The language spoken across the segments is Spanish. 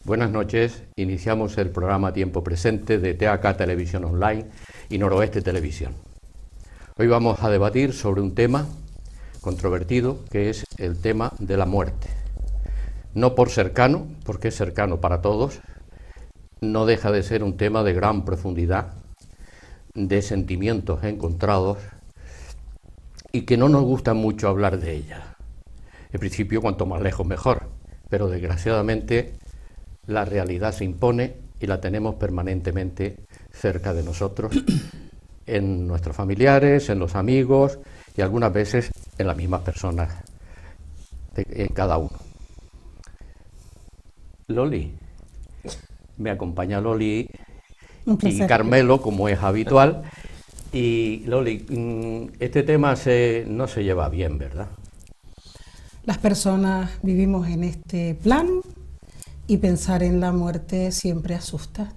Buenas noches, iniciamos el programa Tiempo Presente de TAK Televisión Online y Noroeste Televisión. Hoy vamos a debatir sobre un tema controvertido que es el tema de la muerte. No por cercano, porque es cercano para todos, no deja de ser un tema de gran profundidad, de sentimientos encontrados y que no nos gusta mucho hablar de ella. En principio, cuanto más lejos mejor, pero desgraciadamente la realidad se impone y la tenemos permanentemente cerca de nosotros, en nuestros familiares, en los amigos y algunas veces en las mismas personas, en cada uno. Loli, me acompaña Loli y Carmelo, como es habitual. Y Loli, este tema no se lleva bien, ¿verdad? Las personas vivimos en este plano y pensar en la muerte siempre asusta.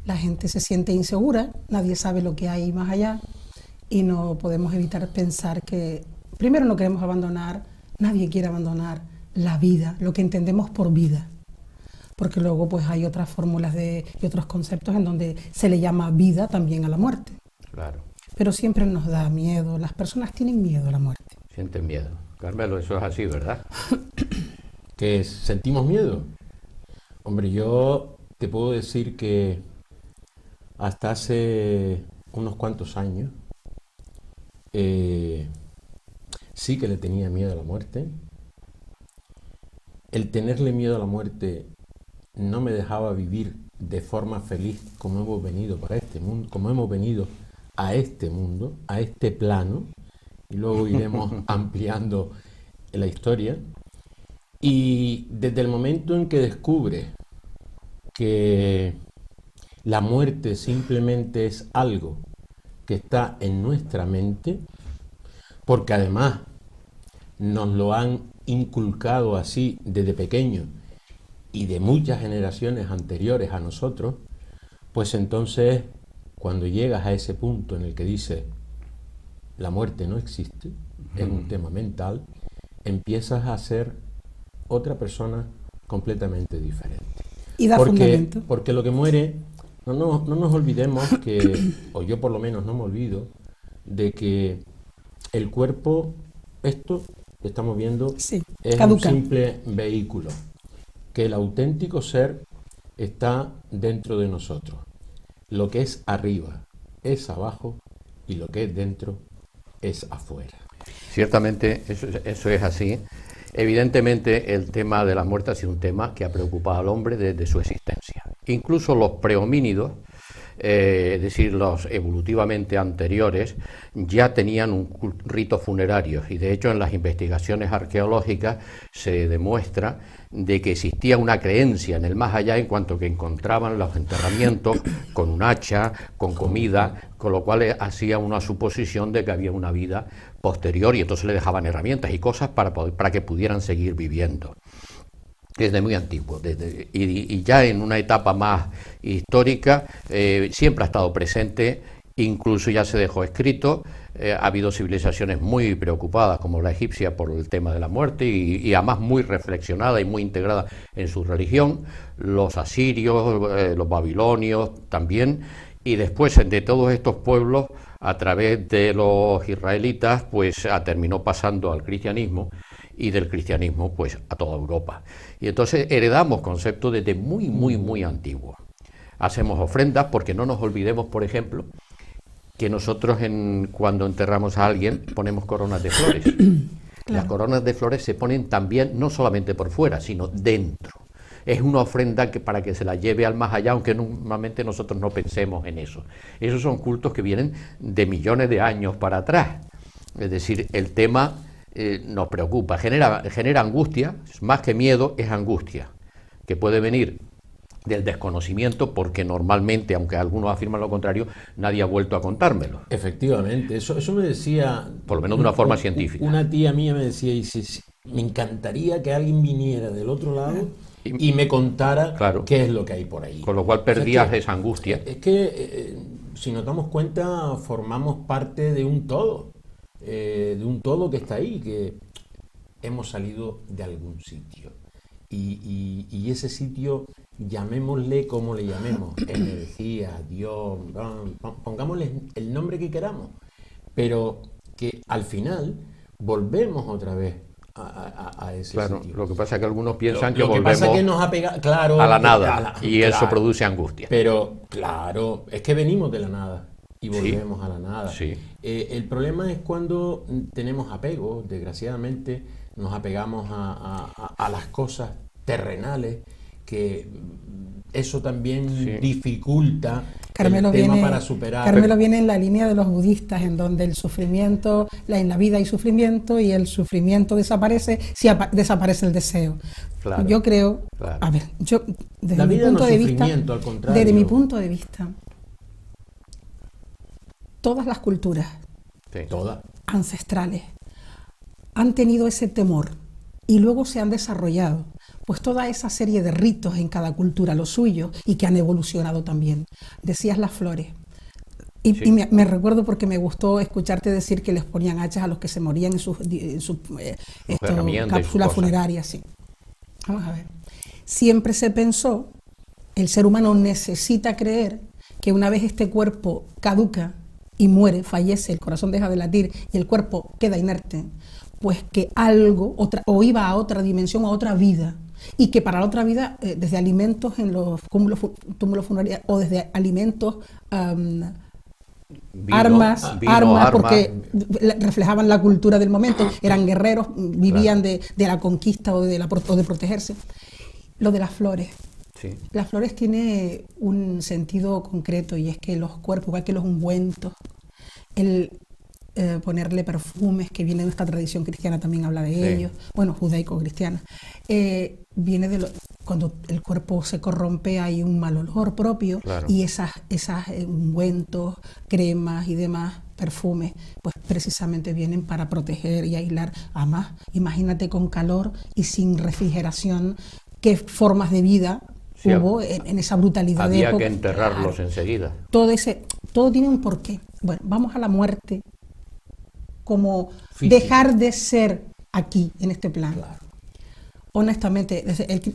La gente se siente insegura, nadie sabe lo que hay más allá y no podemos evitar pensar que primero no queremos abandonar, nadie quiere abandonar la vida, lo que entendemos por vida. Porque luego pues hay otras fórmulas y otros conceptos en donde se le llama vida también a la muerte. Claro. Pero siempre nos da miedo, las personas tienen miedo a la muerte. Sienten miedo. Carmelo, eso es así, ¿verdad? ¿Que sentimos miedo? Hombre, yo te puedo decir que hasta hace unos cuantos años sí que le tenía miedo a la muerte. El tenerle miedo a la muerte no me dejaba vivir de forma feliz como hemos venido para este mundo, como hemos venido a este mundo, a este plano, y luego iremos ampliando la historia. Y desde el momento en que descubre que la muerte simplemente es algo que está en nuestra mente, porque además nos lo han inculcado así desde pequeño y de muchas generaciones anteriores a nosotros, pues entonces cuando llegas a ese punto en el que dices la muerte no existe, es un tema mental, empiezas a ser otra persona completamente diferente. Y da fundamento. Porque lo que muere, no nos olvidemos que, o yo por lo menos no me olvido, de que el cuerpo, esto que estamos viendo, sí, es caduca. Un simple vehículo, que el auténtico ser está dentro de nosotros. Lo que es arriba es abajo y lo que es dentro es afuera. Ciertamente eso es así. Evidentemente el tema de la muerte ha sido un tema que ha preocupado al hombre desde su existencia. Incluso los prehomínidos, es decir, los evolutivamente anteriores, ya tenían un rito funerario y de hecho en las investigaciones arqueológicas se demuestra de que existía una creencia en el más allá en cuanto que encontraban los enterramientos con un hacha, con comida, con lo cual hacía una suposición de que había una vida posterior y entonces le dejaban herramientas y cosas para que pudieran seguir viviendo. Desde muy antiguo, y ya en una etapa más histórica siempre ha estado presente, incluso ya se dejó escrito. Ha habido civilizaciones muy preocupadas como la egipcia por el tema de la muerte y además muy reflexionada y muy integrada en su religión, los asirios, los babilonios también, y después de todos estos pueblos a través de los israelitas pues terminó pasando al cristianismo y del cristianismo pues a toda Europa. Y entonces heredamos conceptos desde muy antiguos. Hacemos ofrendas porque no nos olvidemos, por ejemplo, que nosotros cuando enterramos a alguien ponemos coronas de flores. Claro. Las coronas de flores se ponen también no solamente por fuera, sino dentro. Es una ofrenda para que se la lleve al más allá, aunque normalmente nosotros no pensemos en eso. Esos son cultos que vienen de millones de años para atrás. Es decir, el tema nos preocupa, genera angustia, más que miedo, es angustia, que puede venir del desconocimiento, porque normalmente, aunque algunos afirman lo contrario, nadie ha vuelto a contármelo. Efectivamente, eso me decía... Por lo menos de una forma científica. Una tía mía me decía, me encantaría que alguien viniera del otro lado y me contara claro, qué es lo que hay por ahí. Con lo cual perdías esa angustia. Es que, si nos damos cuenta, formamos parte de un todo que está ahí, que hemos salido de algún sitio. y ese sitio, llamémosle como le llamemos, energía, Dios, pongámosle el nombre que queramos, pero que al final volvemos otra vez a ese Claro, sitio. lo que pasa es que algunos piensan que Lo que volvemos pasa es que nos ha pegado, claro, a la nada y eso claro, produce angustia. pero claro, es que venimos de la nada y volvemos a la nada. Sí. El problema es cuando tenemos apego, desgraciadamente nos apegamos a las cosas terrenales, que eso también dificulta Carmelo el tema viene, para superar. Carmelo viene en la línea de los budistas, en donde el sufrimiento, en la vida hay sufrimiento y el sufrimiento desaparece si desaparece el deseo. Claro, Yo creo, claro. a ver, yo desde La mi vida punto no es de vista, sufrimiento, al contrario. desde mi punto de vista, todas las culturas Sí. Toda. ancestrales han tenido ese temor y luego se han desarrollado pues toda esa serie de ritos en cada cultura, los suyos, y que han evolucionado también. Decías las flores. Y, Sí. y me recuerdo porque me gustó escucharte decir que les ponían hachas a los que se morían en sus herramientas y sus cápsulas cosas. funerarias. Sí. Vamos a ver. Siempre se pensó, el ser humano necesita creer que una vez este cuerpo caduca y muere, fallece, el corazón deja de latir y el cuerpo queda inerte, pues que algo, o iba a otra dimensión, a otra vida, y que para la otra vida, desde alimentos en los túmulos funerarios, o desde alimentos, armas, porque reflejaban la cultura del momento, eran guerreros, vivían de la conquista o de protegerse. Lo de las flores. Sí. Las flores tiene un sentido concreto, y es que los cuerpos, igual que los ungüentos, el ponerle perfumes, que viene de esta tradición cristiana, también habla de ellos, bueno, judaico-cristiana, viene de cuando el cuerpo se corrompe hay un mal olor propio, Claro. y esas ungüentos, cremas y demás perfumes, pues precisamente vienen para proteger y aislar. Además, imagínate con calor y sin refrigeración, qué formas de vida Sí, hubo en esa brutalidad de Había época. que enterrarlos Claro. enseguida. Todo tiene un porqué. Bueno, vamos a la muerte como Física. dejar de ser aquí, en este plano. Claro. Honestamente,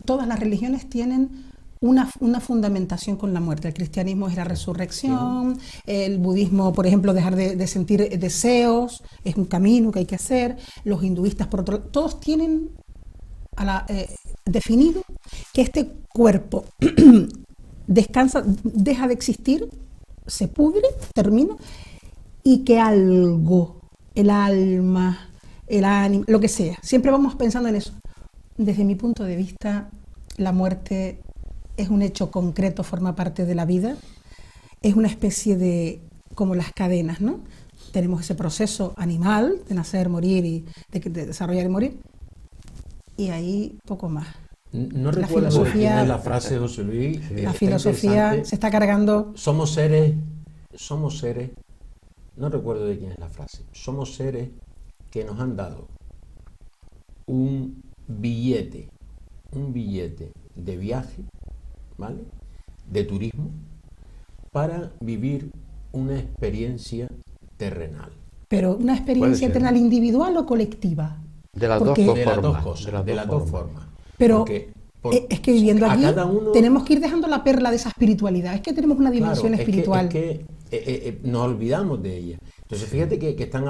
todas las religiones tienen una fundamentación con la muerte. El cristianismo es la resurrección, el budismo, por ejemplo, dejar de sentir deseos, es un camino que hay que hacer. Los hinduistas, por otro lado, todos tienen definido que este cuerpo descansa, deja de existir, se pudre, termina, y que algo, el alma, el ánimo, lo que sea, siempre vamos pensando en eso. Desde mi punto de vista, la muerte es un hecho concreto, forma parte de la vida, es una especie de, como las cadenas, ¿no? Tenemos ese proceso animal de nacer, morir y de desarrollar y morir, y ahí poco más. No La recuerdo de quién filosofía- es la frase, José Luis. La está filosofía interesante. se está cargando. Somos seres, no recuerdo de quién es la frase, somos seres que nos han dado un billete de viaje, ¿vale? De turismo, para vivir una experiencia terrenal. Pero una Puede experiencia ser. terrenal individual o colectiva. De las Porque- dos De las dos formas. cosas, de las dos formas. Pero Porque es que viviendo a aquí cada uno- tenemos que ir dejando la perla de esa espiritualidad. Es que tenemos una dimensión Claro, espiritual. Es que nos olvidamos de ella. Entonces, fíjate que estamos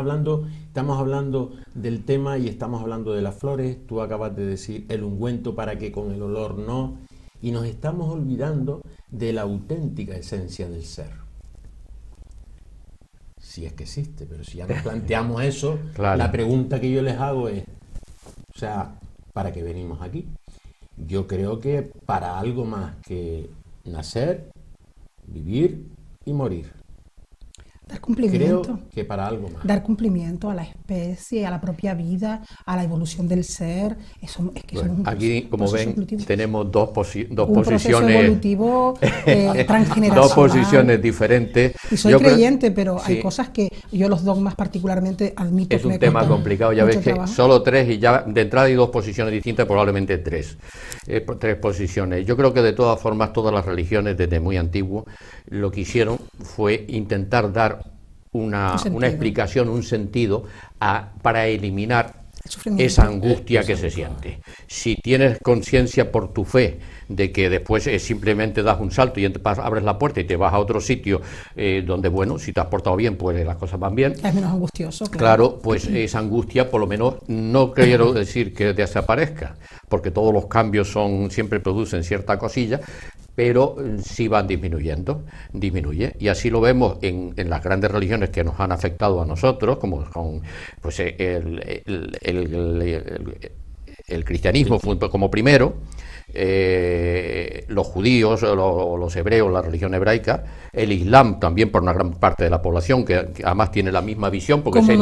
hablando del tema y estamos hablando de las flores. Tú acabas de decir el ungüento para que con el olor no. Y nos estamos olvidando de la auténtica esencia del ser. Si es que existe, pero si ya nos planteamos eso, Claro. la pregunta que yo les hago es, o sea, ¿para qué venimos aquí? Yo creo que para algo más que nacer, vivir y morir. Dar cumplimiento. Creo que para algo más. Dar cumplimiento a la especie, a la propia vida, a la evolución del ser. Eso es que Bueno, somos un aquí, como proceso ven, evolutivo. tenemos dos Un proceso posiciones. evolutivo transgeneracional. Dos posiciones diferentes. Y soy Yo creo- creyente, pero hay sí, cosas que yo los dogmas particularmente admito es que un me tema cuestan complicado. Ya mucho ves que trabajo. solo tres, y ya de entrada hay dos posiciones distintas, probablemente tres. Tres posiciones. Yo creo que de todas formas todas las religiones desde muy antiguo lo que hicieron fue intentar dar una sentido. explicación, un sentido para eliminar esa angustia que se siente. Si tienes conciencia por tu fe de que después simplemente das un salto y abres la puerta y te vas a otro sitio donde, bueno, si te has portado bien, pues las cosas van bien. Es menos angustioso. Claro, pues esa angustia, por lo menos, no quiero decir que desaparezca, porque todos los cambios siempre producen cierta cosilla, pero sí van disminuye. Y así lo vemos en las grandes religiones que nos han afectado a nosotros, como con pues, el cristianismo como primero, los judíos, los hebreos, la religión hebraica, el islam también por una gran parte de la población, que además tiene la misma visión, porque se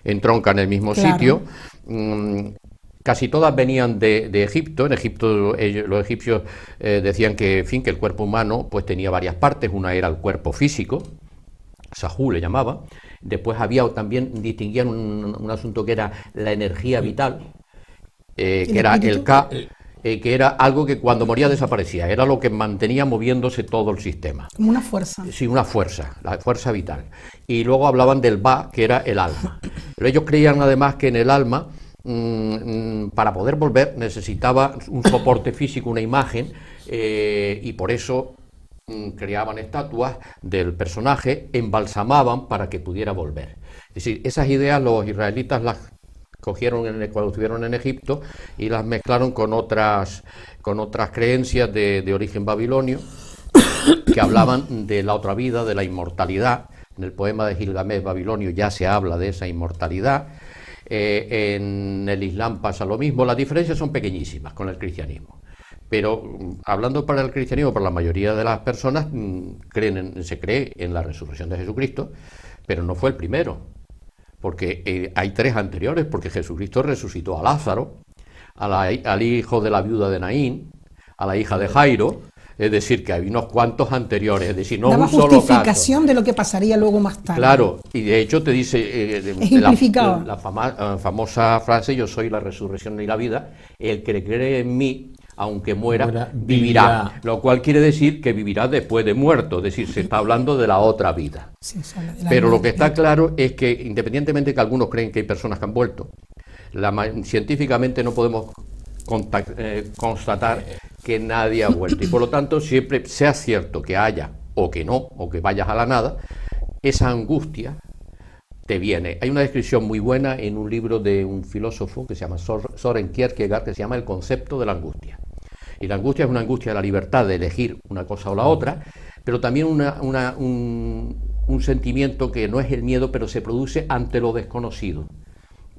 entronca en el mismo sitio. Casi todas venían de Egipto. En Egipto los egipcios decían que, en fin, que el cuerpo humano pues tenía varias partes. Una era el cuerpo físico, Sahú le llamaba. Después también distinguían un asunto que era la energía vital, que era el Ka, que era algo que cuando moría desaparecía. Era lo que mantenía moviéndose todo el sistema. Como una fuerza. Sí, una fuerza, la fuerza vital. Y luego hablaban del Ba, que era el alma. Pero ellos creían además que en el alma, para poder volver, necesitaba un soporte físico, una imagen, y por eso creaban estatuas del personaje, embalsamaban para que pudiera volver. Es decir, esas ideas los israelitas las cogieron cuando estuvieron en Egipto y las mezclaron con otras creencias de origen babilonio, que hablaban de la otra vida, de la inmortalidad. En el poema de Gilgamesh babilonio ya se habla de esa inmortalidad. En el Islam pasa lo mismo. Las diferencias son pequeñísimas con el cristianismo, pero hablando para el cristianismo, para la mayoría de las personas se cree en la resurrección de Jesucristo, pero no fue el primero, porque hay tres anteriores, porque Jesucristo resucitó a Lázaro, al hijo de la viuda de Naín, a la hija de Jairo. Es decir, que hay unos cuantos anteriores, es decir, no un solo caso. Justificación de lo que pasaría luego más tarde. Claro, y de hecho te dice la famosa frase: yo soy la resurrección y la vida, el que cree en mí, aunque muera, vivirá. Lo cual quiere decir que vivirá después de muerto, es decir, se está hablando de la otra vida. Sí, pero lo que está claro es que, independientemente de que algunos creen que hay personas que han vuelto, científicamente no podemos constatar que nadie ha vuelto, y por lo tanto, siempre sea cierto que haya o que no, o que vayas a la nada, esa angustia te viene. Hay una descripción muy buena en un libro de un filósofo que se llama Soren Kierkegaard, que se llama El concepto de la angustia. Y la angustia es una angustia de la libertad de elegir una cosa o la otra, pero también un sentimiento que no es el miedo, pero se produce ante lo desconocido.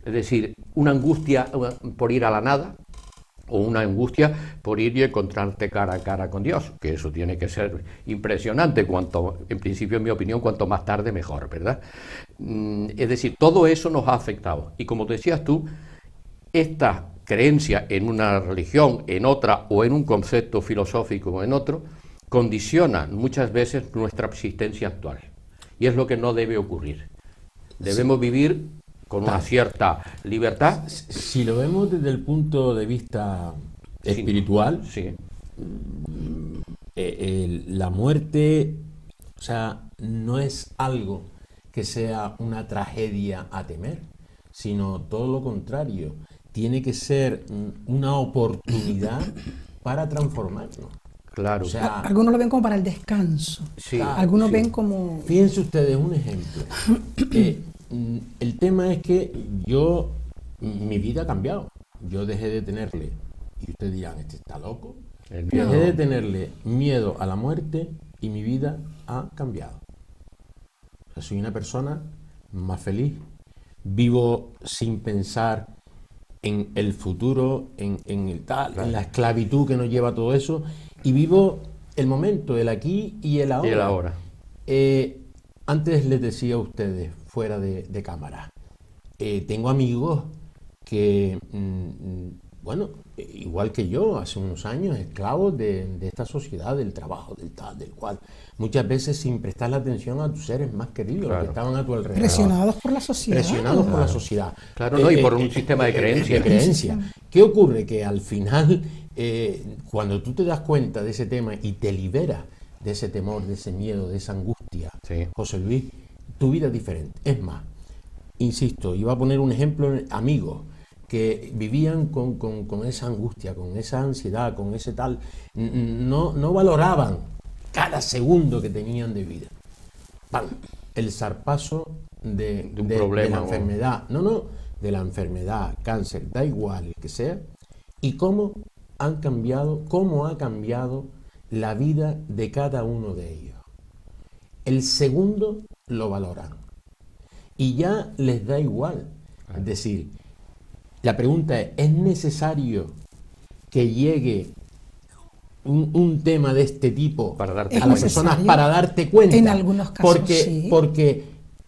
Es decir, una angustia por ir a la nada, o una angustia por ir y encontrarte cara a cara con Dios, que eso tiene que ser impresionante, en principio, en mi opinión, cuanto más tarde mejor, ¿verdad? Es decir, todo eso nos ha afectado, y como decías tú, esta creencia en una religión, en otra, o en un concepto filosófico o en otro, condiciona muchas veces nuestra existencia actual, y es lo que no debe ocurrir. Debemos vivir con una cierta libertad. Si lo vemos desde el punto de vista espiritual, la muerte, o sea, no es algo que sea una tragedia a temer, sino todo lo contrario. Tiene que ser una oportunidad para transformarnos. Claro. O sea, algunos lo ven como para el descanso. Sí, algunos ven como... Fíjense ustedes un ejemplo. El tema es que mi vida ha cambiado. Yo dejé de tenerle, y ustedes dirán, este está loco. Dejé de tenerle miedo a la muerte y mi vida ha cambiado. O sea, soy una persona más feliz. Vivo sin pensar en el futuro, en la esclavitud que nos lleva a todo eso, y vivo el momento, el aquí y el ahora. Y el ahora. Antes les decía a ustedes, fuera de cámara, tengo amigos que, bueno, igual que yo, hace unos años, esclavos de esta sociedad, del trabajo, del tal, del cual, muchas veces sin prestar la atención a tus seres más queridos, los que estaban a tu alrededor. Presionados por la sociedad. Presionados por la sociedad. Claro, no, y por un sistema de creencias. ¿Qué ocurre? Que al final, cuando tú te das cuenta de ese tema y te liberas de ese temor, de ese miedo, de esa angustia, José Luis, tu vida es diferente. Es más, insisto, iba a poner un ejemplo, amigos que vivían con esa angustia, con esa ansiedad, con ese tal, no valoraban cada segundo que tenían de vida. ¡Pam! El zarpazo de un problema, de la enfermedad, de la enfermedad, cáncer, da igual el que sea, y cómo ha cambiado la vida de cada uno de ellos. El segundo lo valoran y ya les da igual. Es decir, la pregunta es necesario que llegue un tema de este tipo para darte a las personas para darte cuenta? En algunos casos, porque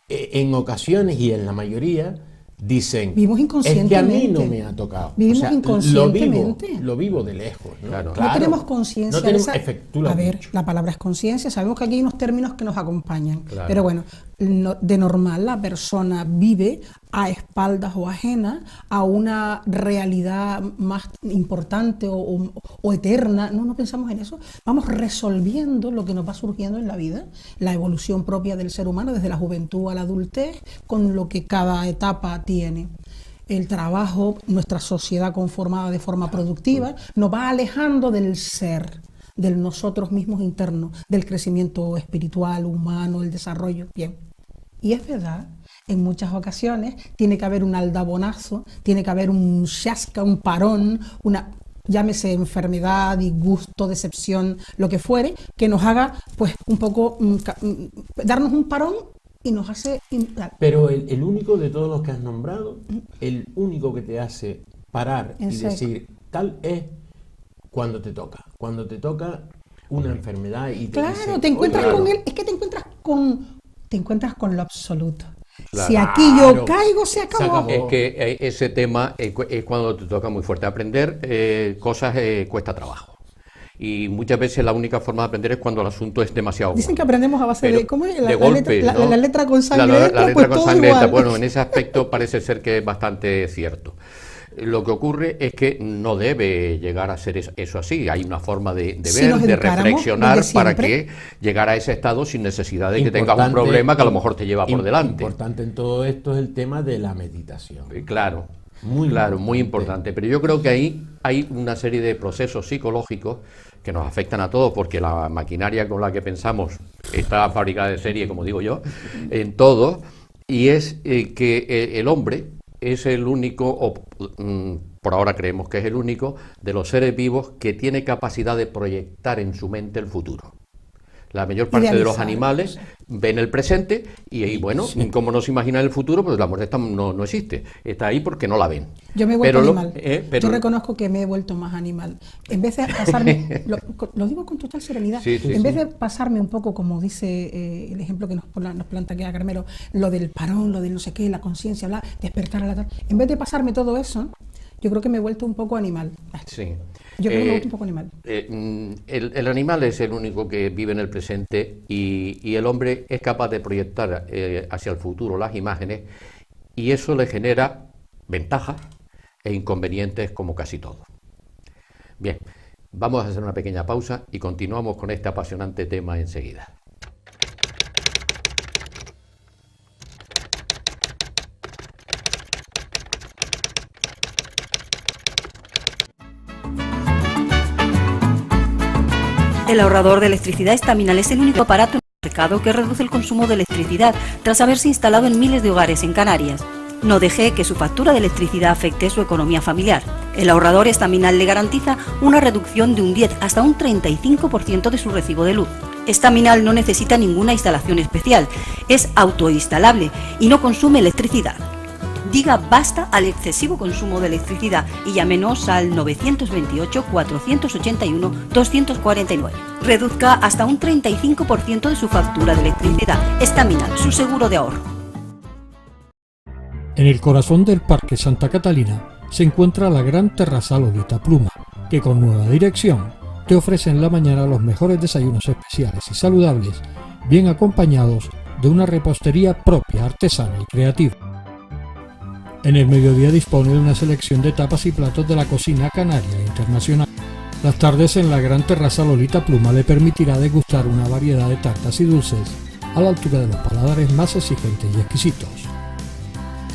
en ocasiones y en la mayoría dicen, vivimos es que a mí no inconscientemente. me ha tocado. Vivimos inconscientemente. Lo vivo de lejos, ¿no? Claro. No tenemos conciencia de esa... tú lo has A ver, dicho. la palabra es conciencia. Sabemos que aquí hay unos términos que nos acompañan. Claro. Pero bueno, de normal la persona vive a espaldas o ajena a una realidad más importante o eterna. No pensamos en eso. Vamos resolviendo lo que nos va surgiendo en la vida, la evolución propia del ser humano desde la juventud a la adultez, con lo que cada etapa tiene. El trabajo, nuestra sociedad conformada de forma productiva, nos va alejando del ser, del nosotros mismos internos, del crecimiento espiritual, humano, el desarrollo. Bien. Y es verdad, en muchas ocasiones tiene que haber un aldabonazo, tiene que haber un chasca, un parón, llámese enfermedad, disgusto, decepción, lo que fuere, que nos haga pues un poco darnos un parón y nos hace... Pero el único de todos los que has nombrado, el único que te hace parar y decir, tal es cuando te toca una enfermedad y te claro, dice, te encuentras oye, con él, es que te encuentras con lo absoluto. Claro. Si aquí yo caigo, se acabó. Es que ese tema es cuando te toca muy fuerte. Aprender cosas cuesta trabajo. Y muchas veces la única forma de aprender es cuando el asunto es demasiado Dicen que bueno. aprendemos a base de... ¿Cómo es? De golpe, ¿no? La letra con sangre La entra, letra pues con todo sangre entra. igual. Bueno, en ese aspecto parece ser que es bastante cierto. Lo que ocurre es que no debe llegar a ser eso así. Hay una forma de Si ver, nos de educáramos reflexionar desde para siempre. que llegar a ese estado sin necesidad de que tengas un problema que a lo mejor te lleva por delante. Importante en todo esto es el tema de la meditación. Claro, Muy muy importante. Pero yo creo que ahí hay una serie de procesos psicológicos que nos afectan a todos, porque la maquinaria con la que pensamos está fabricada de serie, como digo yo, en todo, y es que el hombre es el único, por ahora creemos que es el único, de los seres vivos que tiene capacidad de proyectar en su mente el futuro. La mayor parte de los animales ven el presente y bueno, como no se imagina el futuro, pues la muerte no existe. Está ahí porque no la ven. Yo me he vuelto animal. Pero yo reconozco que me he vuelto más animal. En vez de pasarme, lo digo con total serenidad, en vez de pasarme un poco, como dice el ejemplo que nos planta aquí a Carmelo, lo del parón, lo del no sé qué, la conciencia, despertar a la tarde, en vez de pasarme todo eso, yo creo que me he vuelto un poco animal. Sí. Yo creo que me he vuelto un poco animal. El animal es el único que vive en el presente y el hombre es capaz de proyectar hacia el futuro las imágenes y eso le genera ventajas e inconvenientes como casi todo. Bien, vamos a hacer una pequeña pausa y continuamos con este apasionante tema enseguida. El ahorrador de electricidad Estaminal es el único aparato en el mercado que reduce el consumo de electricidad tras haberse instalado en miles de hogares en Canarias. No deje que su factura de electricidad afecte su economía familiar. El ahorrador Estaminal le garantiza una reducción de un 10 hasta un 35% de su recibo de luz. Estaminal no necesita ninguna instalación especial, es autoinstalable y no consume electricidad. Diga basta al excesivo consumo de electricidad y llámenos al 928-481-249. Reduzca hasta un 35% de su factura de electricidad. Estaminal, su seguro de ahorro. En el corazón del Parque Santa Catalina se encuentra la Gran Terraza Lolita Pluma, que con nueva dirección te ofrece en la mañana los mejores desayunos especiales y saludables, bien acompañados de una repostería propia, artesana y creativa. En el mediodía dispone de una selección de tapas y platos de la cocina canaria e internacional. Las tardes en la Gran Terraza Lolita Pluma le permitirá degustar una variedad de tartas y dulces a la altura de los paladares más exigentes y exquisitos.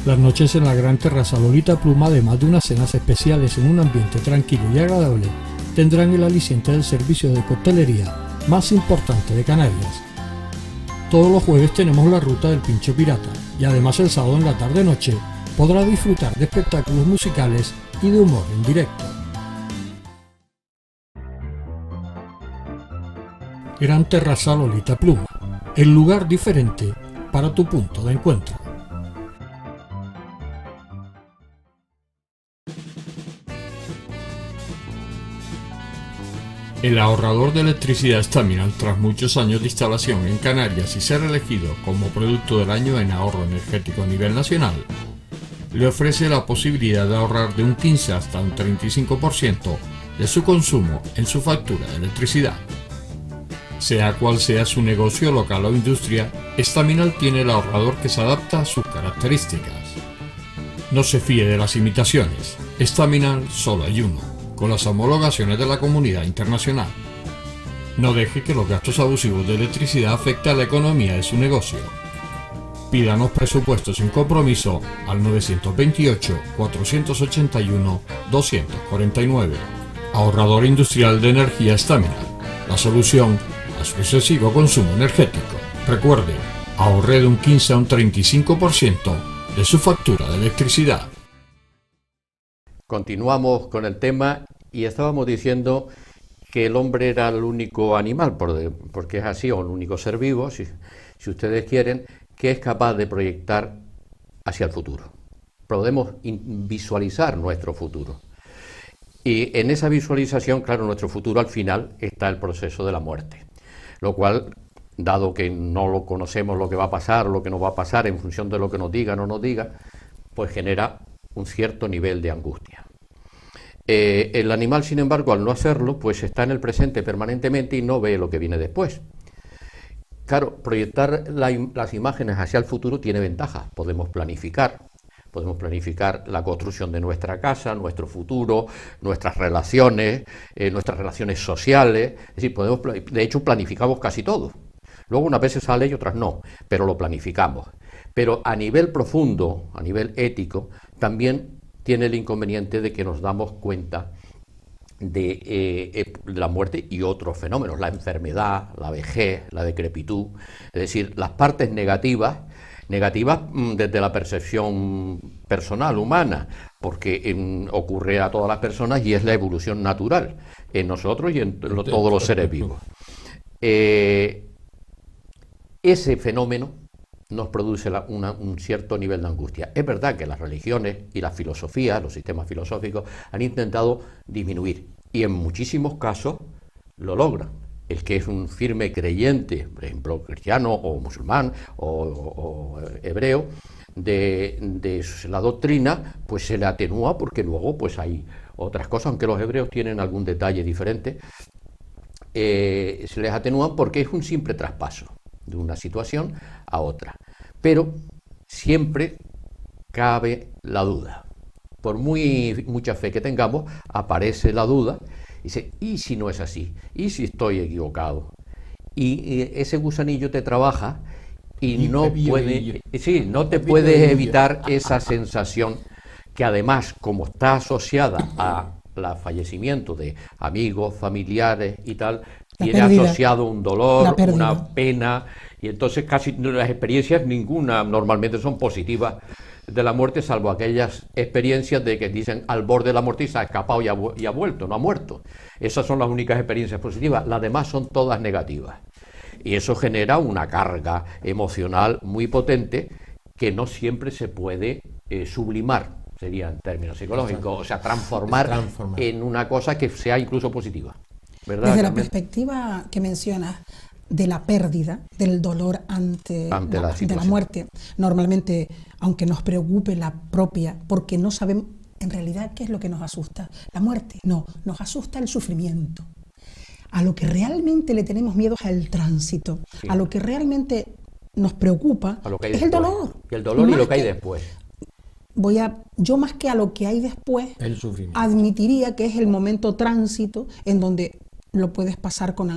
Las noches en la gran terraza Lolita Pluma, además de unas cenas especiales en un ambiente tranquilo y agradable, tendrán el aliciente del servicio de coctelería más importante de Canarias. Todos los jueves tenemos la ruta del Pincho Pirata y además el sábado en la tarde-noche podrá disfrutar de espectáculos musicales y de humor en directo. Gran Terraza Lolita Pluma, el lugar diferente para tu punto de encuentro. El ahorrador de electricidad Staminal, tras muchos años de instalación en Canarias y ser elegido como producto del año en ahorro energético a nivel nacional, le ofrece la posibilidad de ahorrar de un 15 hasta un 35% de su consumo en su factura de electricidad. Sea cual sea su negocio local o industria, Staminal tiene el ahorrador que se adapta a sus características. No se fíe de las imitaciones, Staminal solo hay uno, con las homologaciones de la comunidad internacional. No deje que los gastos abusivos de electricidad afecten a la economía de su negocio. Pídanos presupuestos sin compromiso al 928-481-249. Ahorrador industrial de energía Staminal, la solución a su excesivo consumo energético. Recuerde, ahorre de un 15 a un 35% de su factura de electricidad. Continuamos con el tema y estábamos diciendo que el hombre era el único animal, porque es así, o el único ser vivo, si ustedes quieren, que es capaz de proyectar hacia el futuro. Podemos visualizar nuestro futuro. Y en esa visualización, claro, nuestro futuro al final está el proceso de la muerte. Lo cual, dado que no lo conocemos lo que va a pasar, lo que nos va a pasar en función de lo que nos diga o no nos diga, pues genera un cierto nivel de angustia. El animal, sin embargo, al no hacerlo, pues está en el presente permanentemente y no ve lo que viene después. Claro, proyectar las imágenes hacia el futuro tiene ventajas. Podemos planificar la construcción de nuestra casa, nuestro futuro, nuestras relaciones sociales. Es decir, de hecho, planificamos casi todo. Luego unas veces sale y otras no, pero lo planificamos. Pero a nivel profundo, a nivel ético, también tiene el inconveniente de que nos damos cuenta de la muerte y otros fenómenos, la enfermedad, la vejez, la decrepitud, es decir, las partes negativas desde la percepción personal, humana, porque ocurre a todas las personas y es la evolución natural en nosotros y en todos los seres vivos. Ese fenómeno nos produce un cierto nivel de angustia. Es verdad que las religiones y las filosofías, los sistemas filosóficos, han intentado disminuir y en muchísimos casos lo logran. El que es un firme creyente, por ejemplo, cristiano o musulmán o hebreo, de la doctrina, pues se le atenúa porque luego pues hay otras cosas, aunque los hebreos tienen algún detalle diferente, se les atenúan porque es un simple traspaso de una situación a otra. Pero siempre cabe la duda. Por mucha fe que tengamos, aparece la duda. Y dice, ¿y si no es así? ¿Y si estoy equivocado? Y ese gusanillo te trabaja y no te puedes evitar esa sensación que además, como está asociada al fallecimiento de amigos, familiares y tal, tiene asociado un dolor, una pena, y entonces casi las experiencias ninguna normalmente son positivas de la muerte, salvo aquellas experiencias de que dicen al borde de la muerte y se ha escapado y ha vuelto, no ha muerto. Esas son las únicas experiencias positivas, las demás son todas negativas. Y eso genera una carga emocional muy potente que no siempre se puede sublimar, sería en términos psicológicos, o sea, transformar en una cosa que sea incluso positiva. ¿Verdad, Desde Carmen? la perspectiva que mencionas de la pérdida, del dolor ante la muerte, normalmente, aunque nos preocupe la propia, porque no sabemos en realidad qué es lo que nos asusta, la muerte, no, nos asusta el sufrimiento. A lo que realmente le tenemos miedo es al tránsito, sí. A lo que realmente nos preocupa es el dolor. Y el dolor y lo que hay después. Yo más que a lo que hay después, admitiría que es el momento tránsito en donde lo puedes pasar con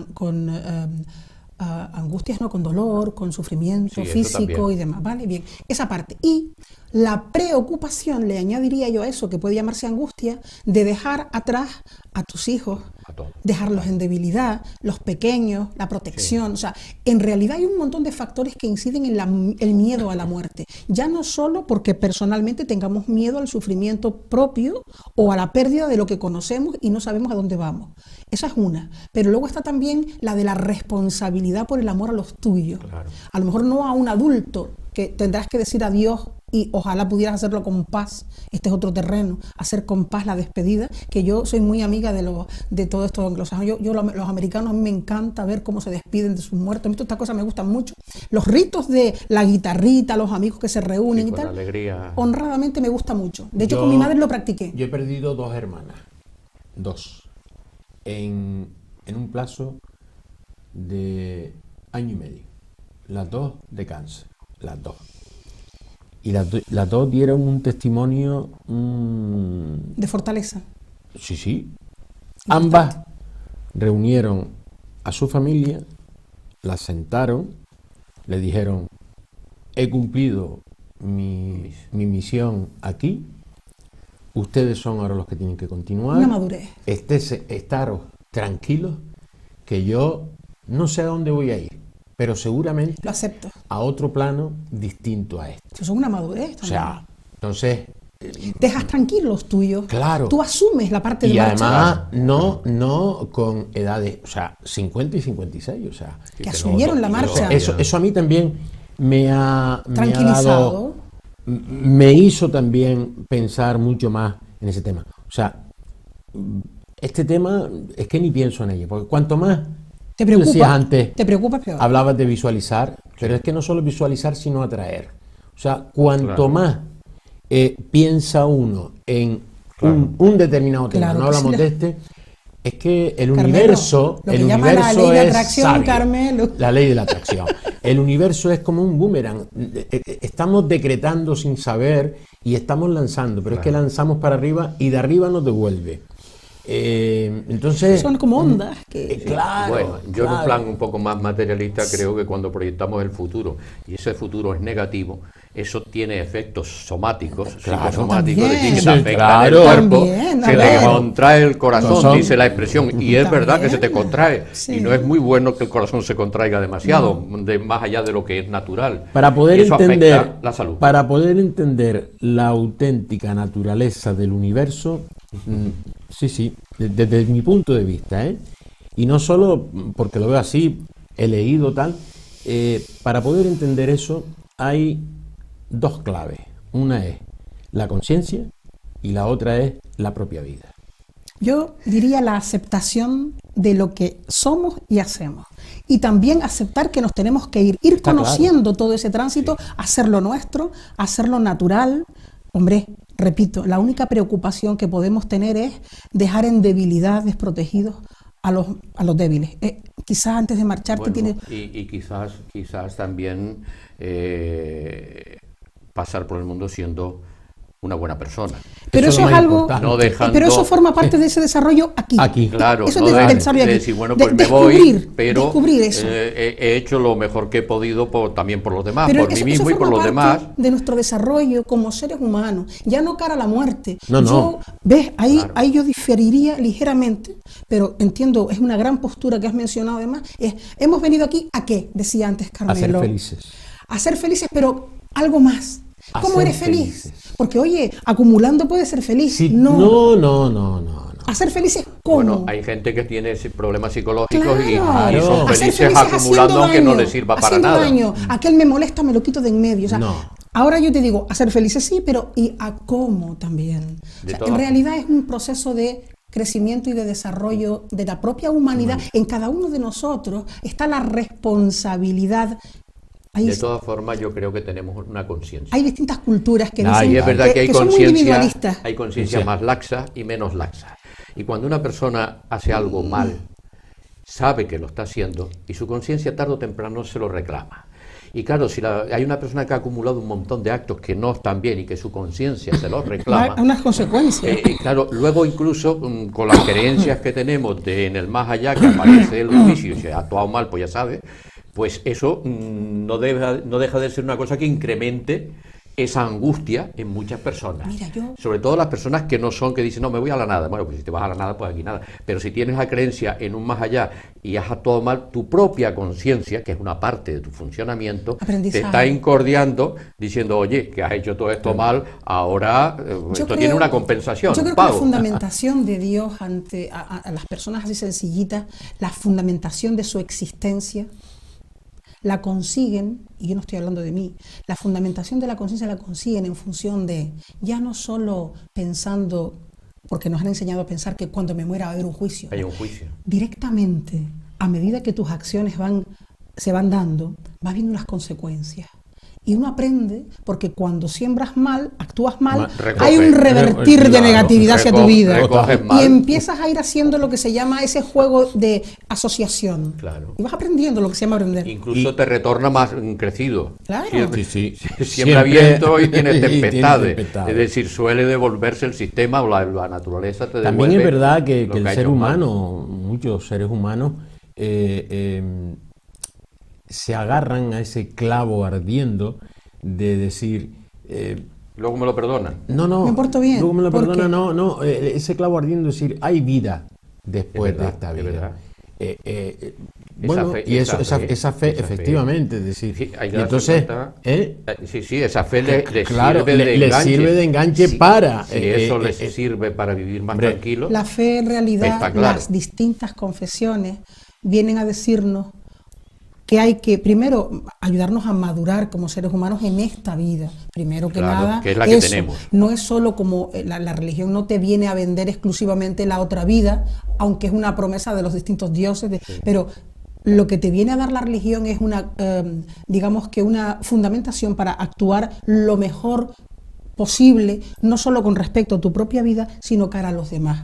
angustias, no, con dolor, con sufrimiento Sí, eso físico también. y demás, ¿vale? Bien, esa parte. Y la preocupación, le añadiría yo a eso, que puede llamarse angustia, de dejar atrás a tus hijos, A todos. dejarlos en debilidad, los pequeños, la protección. O sea, en realidad hay un montón de factores que inciden en el miedo a la muerte. Ya no solo porque personalmente tengamos miedo al sufrimiento propio o a la pérdida de lo que conocemos y no sabemos a dónde vamos. Esa es una. Pero luego está también la de la responsabilidad por el amor a los tuyos. Claro. A lo mejor no a un adulto, que tendrás que decir adiós y ojalá pudieras hacerlo con paz. Este es otro terreno, hacer con paz la despedida, que yo soy muy amiga de todo esto anglosajones. Los americanos, a mí me encanta ver cómo se despiden de sus muertos. A mí estas cosas me gustan mucho. Los ritos de la guitarrita, los amigos que se reúnen Sí, y con tal, alegría. honradamente me gusta mucho. De hecho, Yo- con mi madre lo practiqué. Yo he perdido 2 hermanas, 2, en un plazo de año y medio. Las 2 de cáncer, las 2. Y las 2 dieron un testimonio, De fortaleza. sí. Ambas reunieron a su familia, las sentaron, le dijeron, he cumplido mi misión aquí, ustedes son ahora los que tienen que continuar. Una madurez. Estaros tranquilos, que yo no sé a dónde voy a ir, pero seguramente Lo acepto. a otro plano distinto a este. Eso es una madurez O también. sea, entonces, Dejas tranquilos los tuyos. Claro. Tú asumes la parte de y marcha. además no con edades, o sea, 50 y 56, o sea, Que asumieron la marcha. eso a mí también me ha Tranquilizado. me hizo también pensar mucho más en ese tema. O sea, este tema es que ni pienso en ello, porque cuanto más Te tú preocupa. decías antes, Te preocupa peor. hablabas de visualizar, pero es que no solo visualizar, sino atraer. O sea, cuanto Claro. más piensa uno en Claro. un determinado tema, Claro no que sí, hablamos de este, es que el Carmelo, universo, lo que el llama la universo ley de es atracción, sabio. Carmelo. La ley de la atracción. El universo es como un boomerang. Estamos decretando sin saber y estamos lanzando, pero es que lanzamos para arriba y de arriba nos devuelve. Entonces, Son como ondas. Que... claro, Bueno, yo en un claro. plan un poco más materialista creo que cuando proyectamos el futuro y ese futuro es negativo, eso tiene efectos somáticos, psicosomáticos, es decir, que te Sí, afectan claro. el cuerpo, También, a se te ver. contrae el corazón, Son- dice la expresión, y es verdad que se te contrae, Sí. y no es muy bueno que el corazón se contraiga demasiado, más allá de lo que es natural. Para poder Y eso entender afecta la salud. Para poder entender la auténtica naturaleza del universo, sí, desde mi punto de vista, y no solo porque lo veo así, he leído tal, para poder entender eso hay 2 claves. Una es la conciencia y la otra es la propia vida. Yo diría la aceptación de lo que somos y hacemos. Y también aceptar que nos tenemos que ir Está conociendo todo ese tránsito, hacerlo nuestro, hacerlo natural. Hombre, repito, la única preocupación que podemos tener es dejar en debilidad, desprotegidos a los débiles. Quizás antes de marcharte Bueno, tienes... y quizás también pasar por el mundo siendo una buena persona. Pero Eso eso es es lo más algo... importante. No dejando- Pero eso forma parte de ese desarrollo aquí. Aquí. Claro, Eso no es de, del desarrollo de aquí. decir, bueno, De- pues me voy, pero descubrir eso. he hecho lo mejor que he podido también por los demás, Pero por mí eso mismo y por forma los parte demás. de nuestro desarrollo como seres humanos, ya no cara a la muerte. No. Yo, ves, ahí, Claro. ahí yo diferiría ligeramente, pero entiendo, es una gran postura que has mencionado además, hemos venido aquí ¿a qué? Decía antes A ser Carmelo. felices. A ser felices, pero algo más. A ¿Cómo ser eres feliz? felices. Porque oye, acumulando puedes ser feliz. Sí, no. no. A ser felices, ¿cómo? Bueno, hay gente que tiene problemas psicológicos y Claro. son A ser felices acumulando haciendo aunque no daño, les sirva para haciendo nada. daño. Aquel me molesta, me lo quito de en medio. O sea, No. ahora yo te digo, a ser felices sí, pero ¿y a cómo también? O De sea, todas en realidad es un proceso de crecimiento y de desarrollo de la propia humanidad. En cada uno de nosotros está la responsabilidad. Hay, De todas formas, yo creo que tenemos una conciencia. hay distintas culturas que Ah, dicen y es verdad que hay son muy conciencia, individualistas. hay conciencia Sí. más laxa y menos laxa. Y cuando una persona hace algo mal, sabe que lo está haciendo y su conciencia tarde o temprano se lo reclama. Y claro, si hay una persona que ha acumulado un montón de actos que no están bien y que su conciencia se los reclama, Hay unas consecuencias. claro, luego incluso con las creencias que tenemos de en el más allá que aparece el juicio y se ha actuado mal, pues ya sabes, pues eso no deja de ser una cosa que incremente esa angustia en muchas personas. Mira, sobre todo las personas que no son, que dicen, no, me voy a la nada. Bueno, pues si te vas a la nada, pues aquí nada. Pero si tienes la creencia en un más allá y has actuado mal, tu propia conciencia, que es una parte de tu funcionamiento, te está incordiando diciendo, oye, que has hecho todo esto mal, ahora esto tiene una compensación. Yo creo que la fundamentación de Dios ante a las personas así sencillitas, la fundamentación de su existencia, la consiguen, y yo no estoy hablando de mí, la fundamentación de la conciencia la consiguen en función de, ya no solo pensando, porque nos han enseñado a pensar que cuando me muera va a haber un juicio. Hay un juicio. Directamente, a medida que tus acciones se van dando, vas viendo las consecuencias. Y uno aprende, porque cuando siembras mal, actúas mal, hay un revertir de negatividad hacia tu vida. Y empiezas a ir haciendo lo que se llama ese juego de asociación. Claro. Y vas aprendiendo lo que se llama aprender. Incluso te retorna más crecido. Claro. Siembra viento y tienes tempestades. Es decir, suele devolverse el sistema o la naturaleza te devuelve. También es verdad que el ser humano, muchos seres humanos, se agarran a ese clavo ardiendo de decir... luego me lo perdonan. No, me porto bien. Luego me lo perdonan, ese clavo ardiendo, decir, hay vida después de esta vida. Bueno, y esa fe, efectivamente, es decir, sí, y entonces, esa fe le sirve de enganche para... Si eso les sirve para vivir más tranquilo. La fe, en realidad, claro, las distintas confesiones vienen a decirnos que hay que, primero, ayudarnos a madurar como seres humanos en esta vida. Primero que nada, que es la que tenemos. No es solo como la religión no te viene a vender exclusivamente la otra vida, aunque es una promesa de los distintos dioses, pero lo que te viene a dar la religión es una, digamos que una fundamentación para actuar lo mejor posible, no solo con respecto a tu propia vida, sino cara a los demás.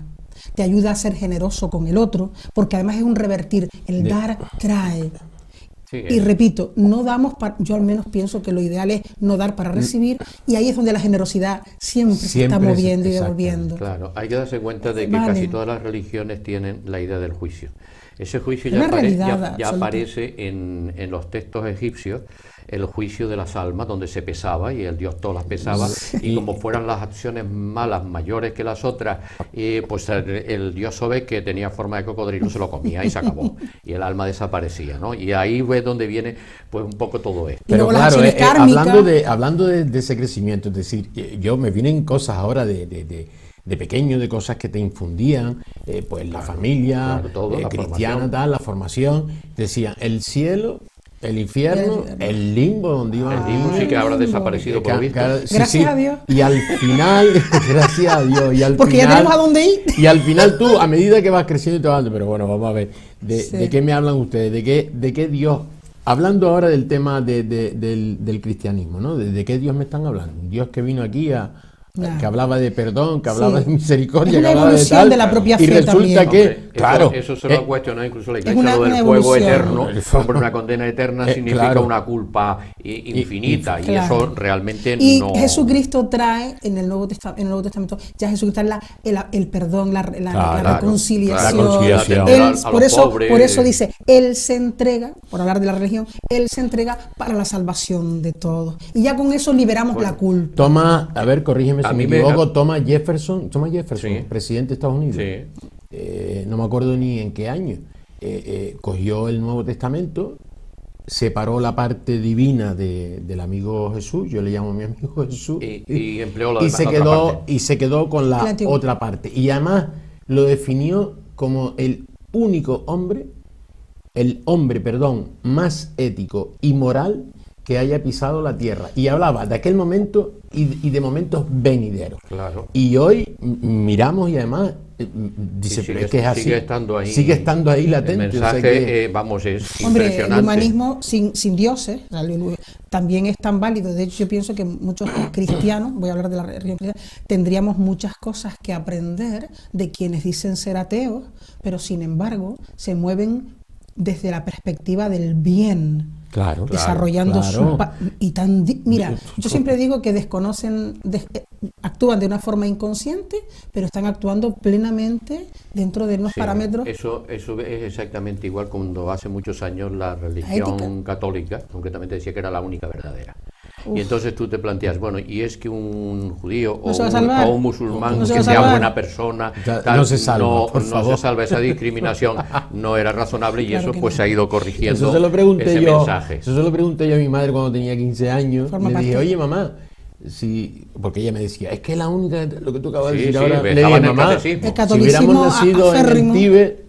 Te ayuda a ser generoso con el otro, porque además es un revertir, el dar trae. Y repito, no damos yo al menos pienso que lo ideal es no dar para recibir, y ahí es donde la generosidad siempre se está moviendo y devolviendo. Claro, hay que darse cuenta de que casi todas las religiones tienen la idea del juicio. Ese juicio ya aparece en los textos egipcios, el juicio de las almas, donde se pesaba y el dios todas las pesaba, y como fueran las acciones malas mayores que las otras, pues el dios Sobek, que tenía forma de cocodrilo, se lo comía y se acabó, y el alma desaparecía, ¿no? Y ahí es donde viene pues un poco todo esto. Pero claro, hablando de ese crecimiento, es decir, yo me vienen cosas ahora de pequeño, de cosas que te infundían, pues la familia cristiana, la formación, decían el cielo, el infierno, el limbo donde iban. El limbo sí que habrá desaparecido por visto. Gracias a Dios. Y al final, gracias a Dios, y al porque final, ya tenemos a dónde ir. Y al final tú, a medida que vas creciendo y te vas, pero bueno, vamos a ver, ¿de qué me hablan ustedes? ¿De qué Dios? Hablando ahora del tema del cristianismo, ¿no? ¿De qué Dios me están hablando? Un Dios que vino aquí que hablaba de perdón, que hablaba de misericordia, que hablaba de tal, de la propia fe, y resulta también. que, eso se lo ha cuestionado incluso la Iglesia, lo del fuego eterno, hombre, una condena eterna significa una culpa infinita, y eso realmente no... Y Jesucristo trae, en el Nuevo Testamento, ya Jesucristo trae el perdón, la reconciliación. Por eso dice, Él se entrega, por hablar de la religión, Él se entrega para la salvación de todos. Y ya con eso liberamos la culpa. Toma, a ver, corrígeme si me equivoco, Thomas Jefferson, presidente de Estados Unidos, no me acuerdo ni en qué año, cogió el Nuevo Testamento, separó la parte divina del amigo Jesús, yo le llamo a mi amigo Jesús, y empleó la y se quedó con la otra parte, y además lo definió como el único hombre, más ético y moral que haya pisado la tierra, y hablaba de aquel momento y de momentos venideros. Claro. Y hoy miramos y además dice, pero es que es así. Sigue estando ahí latente. El mensaje, es impresionante. El humanismo sin dioses también es tan válido. De hecho, yo pienso que muchos cristianos, voy a hablar de la religión cristiana, tendríamos muchas cosas que aprender de quienes dicen ser ateos, pero sin embargo se mueven desde la perspectiva del bien, Claro, desarrollando claro. Mira, yo siempre digo que actúan de una forma inconsciente, pero están actuando plenamente dentro de unos Sí, parámetros. eso es exactamente igual cuando hace muchos años la religión católica, concretamente, decía que era la única verdadera. Y entonces tú te planteas, bueno, y es que un judío o un musulmán que sea buena persona, tal, no se salva, por no favor. se salva, esa discriminación no era razonable, y Claro eso que pues no. se ha ido corrigiendo. Eso se lo pregunté ese yo. mensaje. Eso se lo pregunté yo a mi madre cuando tenía 15 años. Forma Le dije, parte. oye mamá, si, porque ella me decía, es que es la única, lo que tú acabas de Sí, decir sí, ahora. me Le estaba dije, en el mamá, catecismo. El si hubiéramos catolicismo nacido en el aférrimo. Tíbet,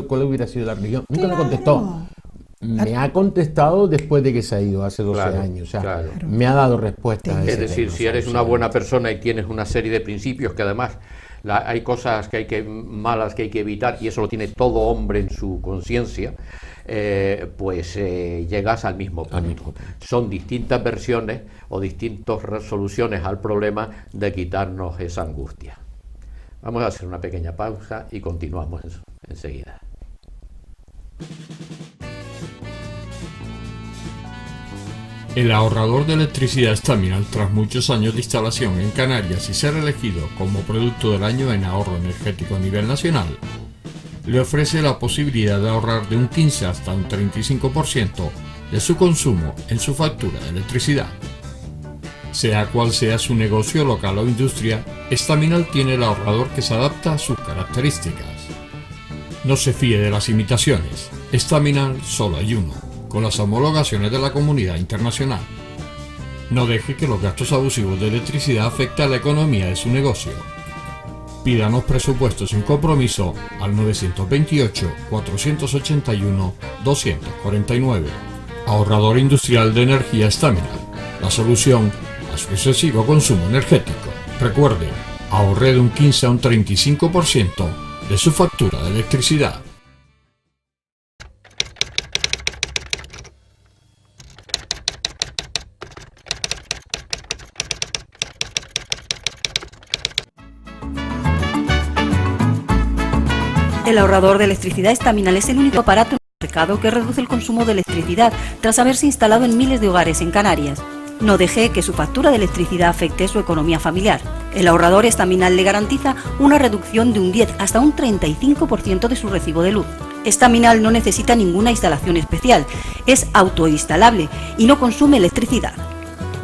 ¿cuál hubiera sido la religión? Nunca me contestó. Me ha contestado después de que se ha ido, hace 12 Claro, años. O sea, claro. me ha dado respuesta a Es ese decir, tema, si eres ¿sabes? una buena persona y tienes una serie de principios que además hay cosas malas que hay que evitar, y eso lo tiene todo hombre en su conciencia, pues llegas al mismo punto. Son distintas versiones o distintas soluciones al problema de quitarnos esa angustia. Vamos a hacer una pequeña pausa y continuamos enseguida. El ahorrador de electricidad Staminal, tras muchos años de instalación en Canarias y ser elegido como producto del año en ahorro energético a nivel nacional, le ofrece la posibilidad de ahorrar de un 15 hasta un 35% de su consumo en su factura de electricidad. Sea cual sea su negocio local o industria, Staminal tiene el ahorrador que se adapta a sus características. No se fíe de las imitaciones, Staminal solo hay uno, con las homologaciones de la comunidad internacional. No deje que los gastos abusivos de electricidad afecten a la economía de su negocio. Pídanos presupuestos sin compromiso al 928-481-249. Ahorrador industrial de energía Staminal, la solución a su excesivo consumo energético. Recuerde, ahorre de un 15 a un 35% de su factura de electricidad. El ahorrador de electricidad Staminal es el único aparato en el mercado que reduce el consumo de electricidad tras haberse instalado en miles de hogares en Canarias. No deje que su factura de electricidad afecte su economía familiar. El ahorrador Staminal le garantiza una reducción de un 10 hasta un 35% de su recibo de luz. Staminal no necesita ninguna instalación especial, es autoinstalable y no consume electricidad.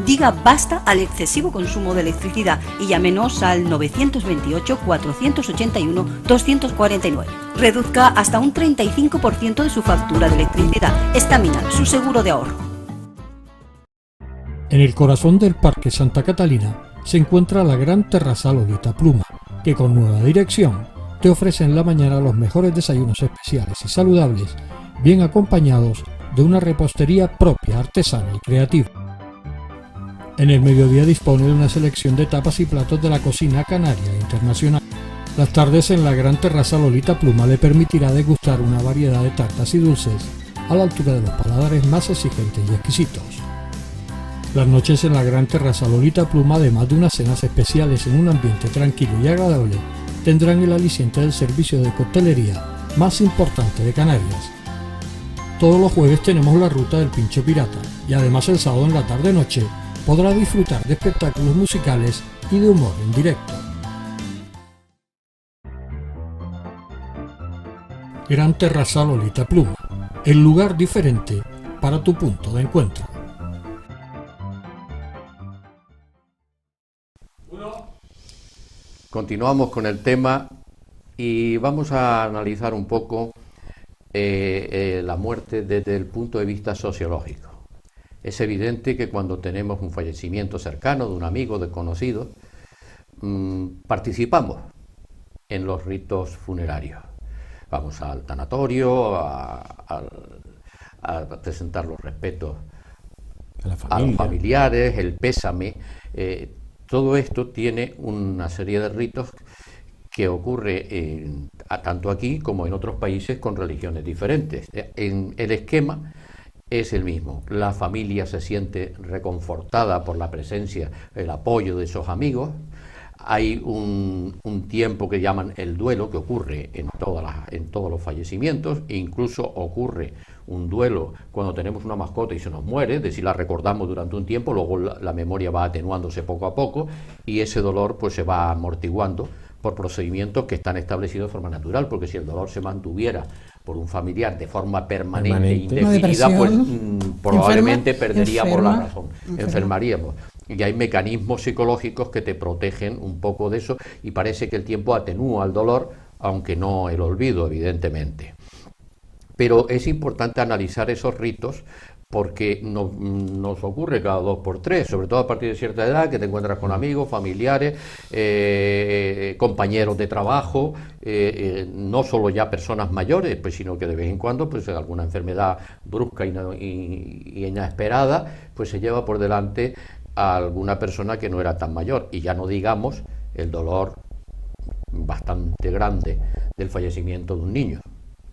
Diga basta al excesivo consumo de electricidad y llámenos al 928-481-249. Reduzca hasta un 35% de su factura de electricidad. Staminal, su seguro de ahorro. En el corazón del Parque Santa Catalina se encuentra la gran terraza Lolita Pluma, que con nueva dirección te ofrece en la mañana los mejores desayunos especiales y saludables, bien acompañados de una repostería propia, artesana y creativa. En el mediodía dispone de una selección de tapas y platos de la cocina canaria e internacional. Las tardes en la gran terraza Lolita Pluma le permitirá degustar una variedad de tartas y dulces a la altura de los paladares más exigentes y exquisitos. Las noches en la gran terraza Lolita Pluma, además de unas cenas especiales en un ambiente tranquilo y agradable, tendrán el aliciente del servicio de coctelería más importante de Canarias. Todos los jueves tenemos la ruta del Pincho Pirata y además el sábado en la tarde-noche podrá disfrutar de espectáculos musicales y de humor en directo. Gran Terraza Lolita Pluma, el lugar diferente para tu punto de encuentro. Continuamos con el tema y vamos a analizar un poco la muerte desde el punto de vista sociológico. Es evidente que cuando tenemos un fallecimiento cercano de un amigo, desconocido, participamos en los ritos funerarios. Vamos al tanatorio a presentar los respetos a los familiares, el pésame. Todo esto tiene una serie de ritos que ocurre tanto aquí como en otros países con religiones diferentes. El esquema es el mismo. La familia se siente reconfortada por la presencia, el apoyo de esos amigos. hay un tiempo que llaman el duelo, que ocurre en todos los fallecimientos, e incluso ocurre un duelo cuando tenemos una mascota y se nos muere, es decir, la recordamos durante un tiempo, luego la memoria va atenuándose poco a poco y ese dolor pues se va amortiguando por procedimientos que están establecidos de forma natural, porque si el dolor se mantuviera por un familiar de forma permanente e indefinida, pues probablemente perderíamos la razón, enfermaríamos. Y hay mecanismos psicológicos que te protegen un poco de eso y parece que el tiempo atenúa el dolor, aunque no el olvido, evidentemente. Pero es importante analizar esos ritos porque nos ocurre cada 2 por 3, sobre todo a partir de cierta edad, que te encuentras con amigos, familiares, compañeros de trabajo, no solo ya personas mayores, pues, sino que de vez en cuando pues alguna enfermedad brusca y inesperada pues se lleva por delante a alguna persona que no era tan mayor, y ya no digamos el dolor bastante grande del fallecimiento de un niño,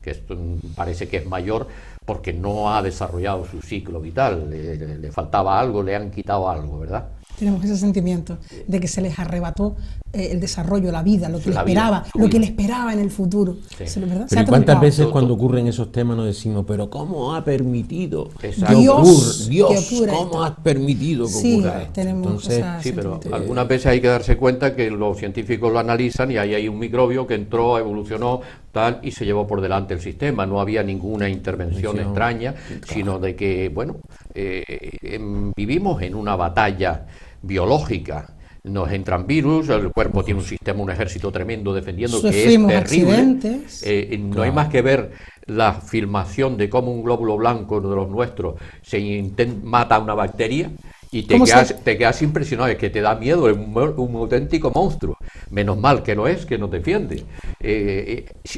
que esto parece que es mayor porque no ha desarrollado su ciclo vital, le faltaba algo, le han quitado algo, ¿verdad? Tenemos ese sentimiento de que se les arrebató el desarrollo, la vida, lo que le esperaba en el futuro. Sí. ¿Verdad? Pero ¿cuántas veces cuando ocurren esos temas nos decimos, pero ¿cómo ha permitido Dios, ¿cómo has permitido que ocurra esto? Entonces, sí, pero algunas veces hay que darse cuenta que los científicos lo analizan y ahí hay un microbio que entró, evolucionó, tal, y se llevó por delante el sistema. No había ninguna intervención extraña, sino de que, bueno, vivimos en una batalla biológica. Nos entran virus, el cuerpo tiene un sistema, un ejército tremendo defendiendo, que es terrible. No hay más que ver la filmación de cómo un glóbulo blanco de los nuestros mata a una bacteria y te quedas impresionado, es que te da miedo, es un auténtico monstruo. Menos mal que no es, que nos defiende.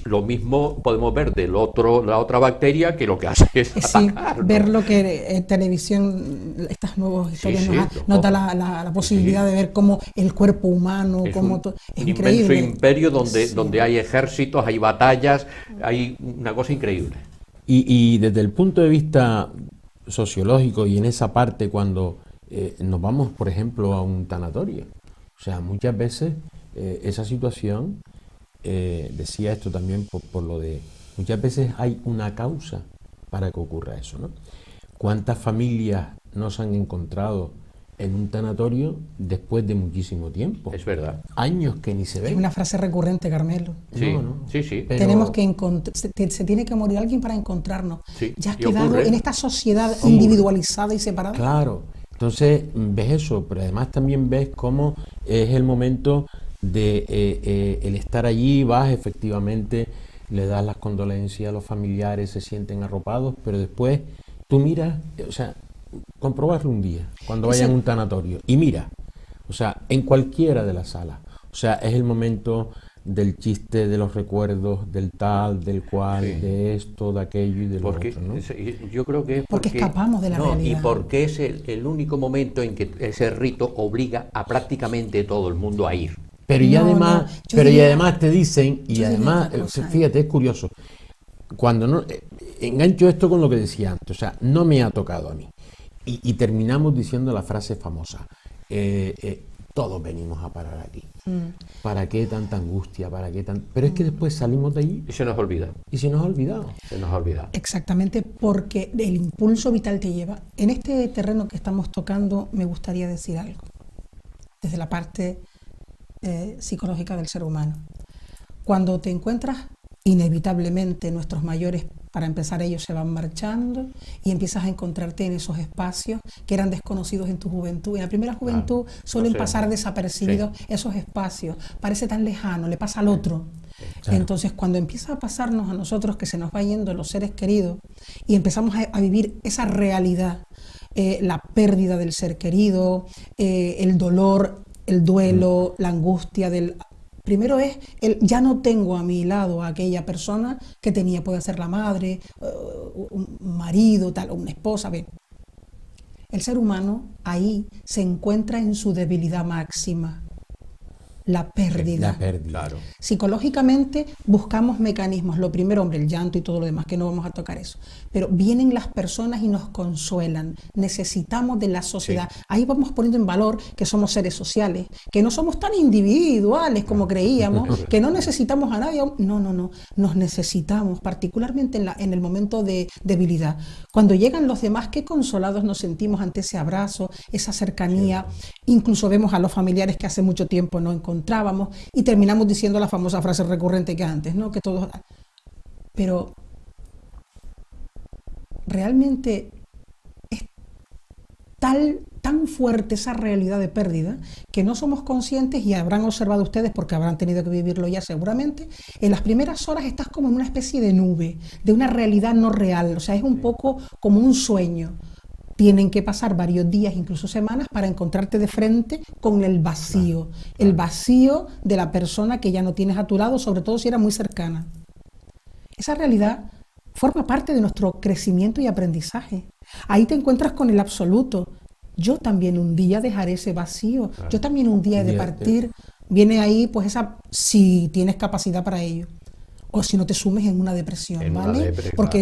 Lo mismo podemos ver la otra bacteria, que lo que hace es atacar, ver lo que en televisión, estas nuevas historias nos da la posibilidad de ver cómo el cuerpo humano, es un inmenso imperio donde hay ejércitos, hay batallas, hay una cosa increíble. Y desde el punto de vista sociológico, y en esa parte cuando nos vamos, por ejemplo, a un tanatorio, o sea, muchas veces esa situación, decía esto también por lo de, muchas veces hay una causa para que ocurra eso, ¿no? ¿Cuántas familias no se han encontrado en un tanatorio después de muchísimo tiempo? Es verdad. Años que ni se ven. Es una frase recurrente, Carmelo. Sí, sí. Pero tenemos que se tiene que morir alguien para encontrarnos. Sí, ya has quedado en esta sociedad individualizada y separada. Claro. Entonces ves eso, pero además también ves cómo es el momento de el estar allí, vas efectivamente, le das las condolencias a los familiares, se sienten arropados, pero después tú miras, o sea, comprobarlo un día, cuando vayas a un tanatorio, y mira, o sea, en cualquiera de las salas, o sea, es el momento del chiste, de los recuerdos, del tal, del cual, de esto, de aquello y de lo otro, ¿no? Yo creo que es porque escapamos de la realidad. Y porque es el único momento en que ese rito obliga a prácticamente todo el mundo a ir. Pero y además te dicen, y además, fíjate, es curioso, cuando no engancho esto con lo que decía antes, o sea, no me ha tocado a mí. Y terminamos diciendo la frase famosa, todos venimos a parar aquí. ¿Para qué tanta angustia? ¿Para qué tan...? Pero es que después salimos de allí y se nos olvida. Y se nos ha olvidado. Se nos ha olvidado. Exactamente, porque el impulso vital te lleva. En este terreno que estamos tocando me gustaría decir algo, desde la parte psicológica del ser humano. Cuando te encuentras, inevitablemente nuestros mayores, para empezar, ellos se van marchando y empiezas a encontrarte en esos espacios que eran desconocidos en tu juventud. En la primera juventud suelen pasar desapercibidos esos espacios, parece tan lejano, le pasa al otro. Claro. Entonces, cuando empieza a pasarnos a nosotros que se nos va yendo los seres queridos y empezamos a vivir esa realidad, la pérdida del ser querido, el dolor, el duelo, la angustia del... Primero es ya no tengo a mi lado a aquella persona que tenía, puede ser la madre, un marido, tal, o una esposa. Bien. El ser humano ahí se encuentra en su debilidad máxima. la pérdida. La pérdida. Claro. Psicológicamente buscamos mecanismos. Lo primero, hombre, el llanto y todo lo demás, que no vamos a tocar eso. Pero vienen las personas y nos consuelan. Necesitamos de la sociedad. Sí. Ahí vamos poniendo en valor que somos seres sociales, que no somos tan individuales como creíamos, que no necesitamos a nadie. No, no, no. Nos necesitamos, particularmente en el momento de debilidad. Cuando llegan los demás, qué consolados nos sentimos ante ese abrazo, esa cercanía. Incluso vemos a los familiares que hace mucho tiempo no encontrábamos y terminamos diciendo la famosa frase recurrente que antes, ¿no? Que todos... Pero realmente es tan fuerte esa realidad de pérdida que no somos conscientes, y habrán observado ustedes porque habrán tenido que vivirlo ya seguramente. En las primeras horas estás como en una especie de nube, de una realidad no real, o sea, es un poco como un sueño. Tienen que pasar varios días, incluso semanas, para encontrarte de frente con el vacío. El vacío de la persona que ya no tienes a tu lado, sobre todo si era muy cercana. Esa realidad forma parte de nuestro crecimiento y aprendizaje. Ahí te encuentras con el absoluto. Yo también un día dejaré ese vacío. Yo también un día he de partir. Viene ahí, pues, si tienes capacidad para ello. O si no te sumes en una depresión, En una ¿vale? depre, Porque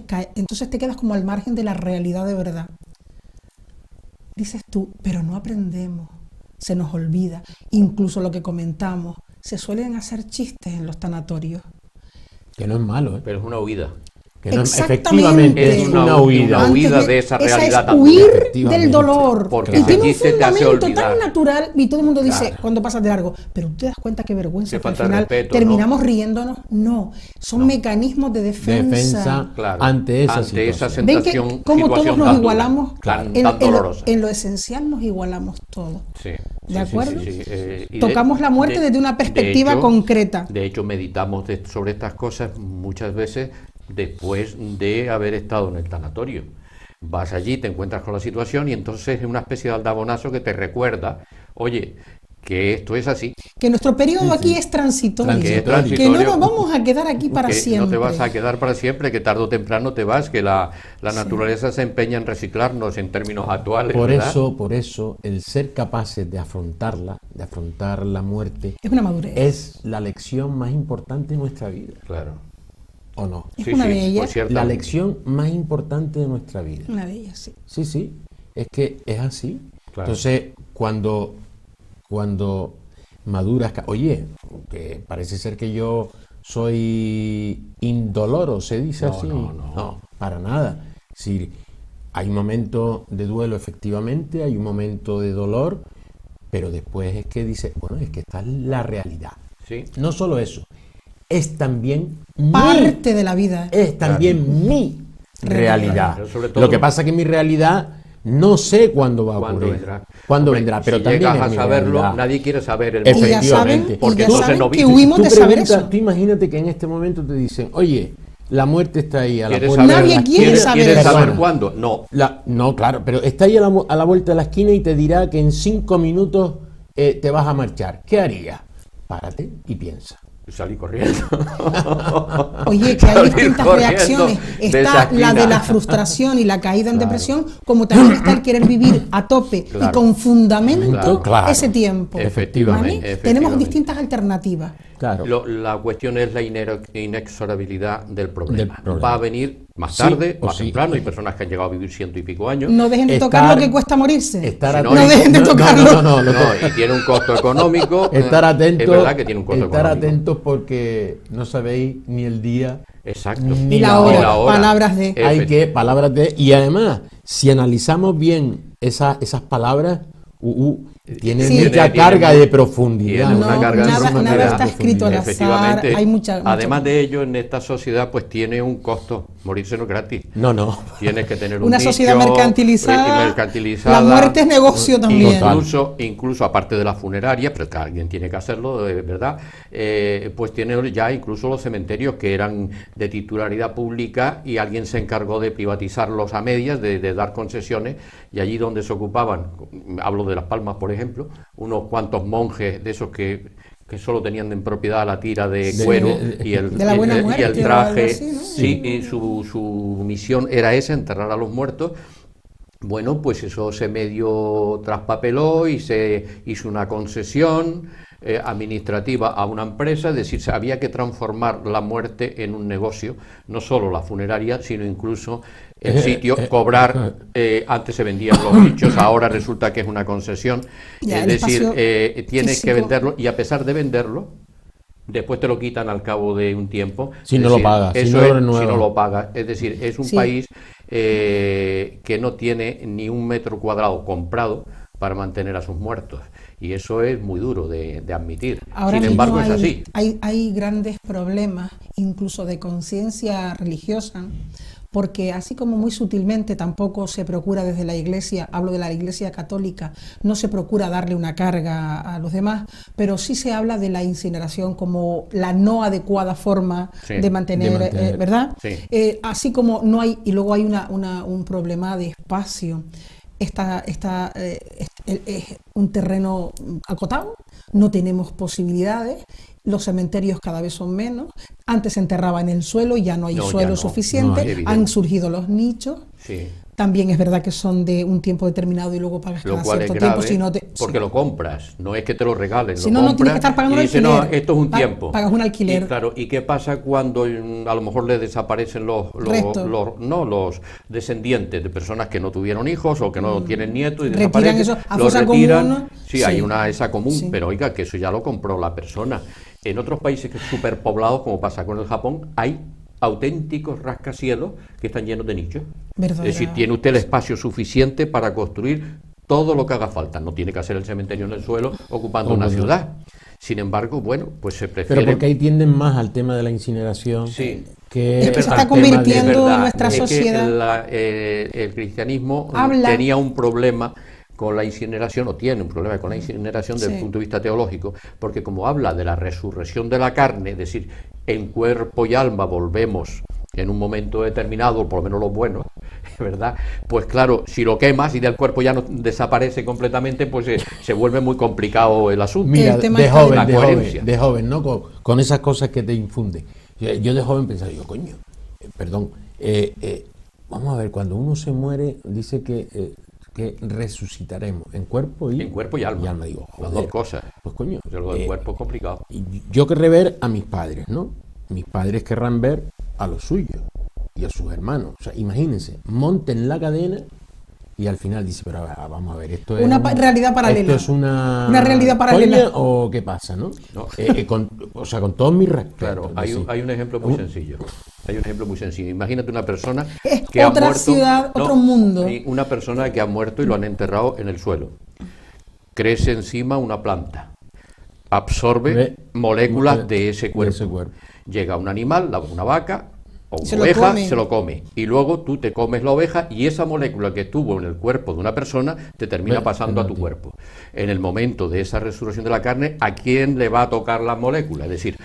claro. entonces te quedas como al margen de la realidad de verdad. Dices tú, pero no aprendemos, se nos olvida. Incluso lo que comentamos, se suelen hacer chistes en los tanatorios. Que no es malo, ¿eh? Pero es una huida. Que no, Exactamente. efectivamente es una huida. Una huida Antes de esa esa realidad es tan huir dura. del Efectivamente. dolor. Porque Y ese tiene un chiste te hace fundamento olvidar. tan natural y todo el mundo dice, Claro. cuando pasas de largo, pero tú te das cuenta qué vergüenza, Qué que al falta de final respeto, terminamos riéndonos. No, son mecanismos de Defensa Claro. ante esa Ante esa situación. Ven que sensación, como todos situación nos tan dura, igualamos, tan en dolorosa. lo esencial nos igualamos todos. Sí, ¿De acuerdo? Y Tocamos la muerte desde una perspectiva concreta. De hecho, meditamos sobre estas cosas muchas veces después de haber estado en el tanatorio. Vas allí, te encuentras con la situación y entonces es una especie de aldabonazo que te recuerda, oye, que esto es así, Que nuestro periodo aquí es transitorio, Que es que no transitorio, nos vamos a quedar aquí para que siempre. no te vas a quedar para siempre, que tarde o temprano te vas, que la naturaleza se empeña en reciclarnos en términos actuales. ¿verdad? Por eso, el ser capaces de afrontar la muerte, Es una madurez. es la lección más importante de nuestra vida, Claro. ¿o no? Es una bella. pues ciertamente. La lección más importante de nuestra vida. Una de ellas, sí. Sí, sí, es que es así. Claro. Entonces, cuando maduras, oye, que parece ser que yo soy indoloro, se dice No, así. no. Para nada. Es decir, hay un momento de duelo efectivamente, hay un momento de dolor, pero después es que dice, bueno, es que esta es la realidad. Sí. No solo eso, es también Parte de la vida. es también mi realidad. Pero sobre todo- Lo que pasa es que mi realidad no sé cuándo va a ¿Cuándo ocurrir. vendrá? ¿Cuándo Hombre, vendrá? Pero si también llegas es a mi saberlo, realidad. nadie quiere saber el Y ya saben, Efectivamente. y ya entonces saben no que vives. huimos Tú de saber preguntas, eso. tú imagínate que en este momento te dicen, oye, la muerte está ahí a la ¿Quieres puerta saber, de Nadie la quiere esquina. saber ¿Quieres eso. saber cuándo? No. No, claro, pero está ahí a la vuelta de la esquina y te dirá que en 5 minutos te vas a marchar. ¿Qué harías? Párate y piensa. Salí corriendo. Oye, que hay Salir distintas corriendo reacciones. de esa Está la esquina. de la frustración y la caída en depresión, como también está el querer vivir a tope y Claro. con fundamento Claro. ese tiempo. Efectivamente, ¿Vale? efectivamente. Tenemos distintas alternativas. Claro. La cuestión es la inexorabilidad del problema. Del problema. Va a venir más Sí, tarde, o más sí. temprano. Hay personas que han llegado a vivir 100 y pico años. No dejen de Estar- tocar lo que cuesta morirse. Estar Si no, atento- no dejen de tocarlo. No, No, y tiene un costo económico. Estar atentos. Es verdad que tiene un costo estar económico. atentos porque no sabéis ni el día. Exacto. Ni Y la hora, palabras de. Hay que palabras de. Y además, si analizamos bien esas palabras, tienen Sí. mucha Tiene carga muy- de profundidad. tiene No, una carga de nada profundidad. está escrito al azar. Efectivamente. Hay mucha Además de ello, en esta sociedad, pues tiene un costo. Morirse no es gratis. No. Tienes que tener un Una sociedad nicho, mercantilizada. mercantilizada. La muerte es negocio también. Incluso aparte de la funeraria, pero que alguien tiene que hacerlo, ¿verdad? Pues tiene ya incluso los cementerios que eran de titularidad pública y alguien se encargó de privatizarlos a medias, de dar concesiones, y allí donde se ocupaban, hablo de Las Palmas, por ejemplo, unos cuantos monjes de esos que solo tenían en propiedad la tira de cuero y el, de la buena y el muerte o traje. algo así, ¿no? Sí, y su misión era esa, enterrar a los muertos. Bueno, pues eso se medio traspapeló y se hizo una concesión administrativa a una empresa, es decir, había que transformar la muerte en un negocio, no solo la funeraria, sino incluso el sitio, cobrar, antes se vendían los nichos, ahora resulta que es una concesión, Ya, es decir, tienes físico. que venderlo y a pesar de venderlo, después te lo quitan al cabo de un tiempo. Si Es no decir, lo pagas, si eso no lo es, renuevas. si no lo pagas. Es decir, es un Sí. país que no tiene ni un metro cuadrado comprado para mantener a sus muertos. Y eso es muy duro de admitir. Ahora Sin mismo embargo, es así. hay grandes problemas, incluso de conciencia religiosa, porque así como muy sutilmente tampoco se procura desde la Iglesia, hablo de la Iglesia católica, no se procura darle una carga a los demás, pero sí se habla de la incineración como la no adecuada forma Sí, de mantener, de mantener. ¿verdad? Sí. Así como no hay, y luego hay un problema de espacio. Es un terreno acotado, no tenemos posibilidades, los cementerios cada vez son menos, antes se enterraba en el suelo, ya no hay No, ya suelo no, suficiente, no hay, evidente. han surgido los nichos, Sí. también es verdad que son de un tiempo determinado y luego pagas Lo cada cual es cierto grave, tiempo, si no te, porque lo compras, no es que te lo regalen, Si lo no, no tienes compras que estar pagando y un dices, no, alquiler. esto es un tiempo. Pagas un alquiler. Y, claro, ¿y qué pasa cuando a lo mejor le desaparecen Restos. los descendientes de personas que no tuvieron hijos o que no tienen nietos y Retiran desaparecen? eso a Lo fosa retiran. común. Sí, Sí. hay una esa común, Sí. pero oiga, que eso ya lo compró la persona. En otros países superpoblados, como pasa con el Japón, hay auténticos rascacielos que están llenos de nichos. Verdadera- Es decir, tiene usted el espacio suficiente para construir todo lo que haga falta. No tiene que hacer el cementerio en el suelo ocupando una ciudad. Sin embargo, bueno, pues se prefiere... Pero porque ahí tienden más al tema de la incineración. Sí. Que Es que se al está tema de- convirtiendo Es verdad, en nuestra es que sociedad. el cristianismo Habla- tenía un problema con la incineración, o tiene un problema con la incineración desde Sí. el punto de vista teológico, porque como habla de la resurrección de la carne, es decir, en cuerpo y alma volvemos en un momento determinado, por lo menos los buenos, ¿verdad? Pues claro, si lo quemas y del cuerpo ya no desaparece completamente, pues se vuelve muy complicado el asunto. Mira, El tema de está de joven, la de coherencia. joven, de joven, ¿no? Con esas cosas que te infunde. Yo de joven pensaba, coño, perdón, vamos a ver, cuando uno se muere, dice que resucitaremos en cuerpo y... En cuerpo y alma. Digo, Las joder, dos cosas. pues coño. Porque lo del cuerpo es complicado. Y yo querré ver a mis padres, ¿no? Mis padres querrán ver a los suyos y a sus hermanos. O sea, imagínense, monten la cadena y al final dice, pero vamos a ver, esto es... Una realidad paralela. ¿Esto es una realidad paralela. coña o qué pasa, no? No. Con todos mis respetos. Claro, es hay decir, un ejemplo muy sencillo. Hay un ejemplo muy sencillo. Imagínate una persona Es que otra ha muerto, ciudad, otro mundo. y una persona que ha muerto y lo han enterrado en el suelo. Crece encima una planta, absorbe Ve- moléculas de ese de cuerpo. ese cuerpo. Llega una animal, una vaca o una Se lo oveja, come. se lo come. Y luego tú te comes la oveja y esa molécula que estuvo en el cuerpo de una persona te termina Ve, pasando a tu fíjate. cuerpo. En el momento de esa resurrección de la carne, ¿a quién le va a tocar la molécula? Es decir,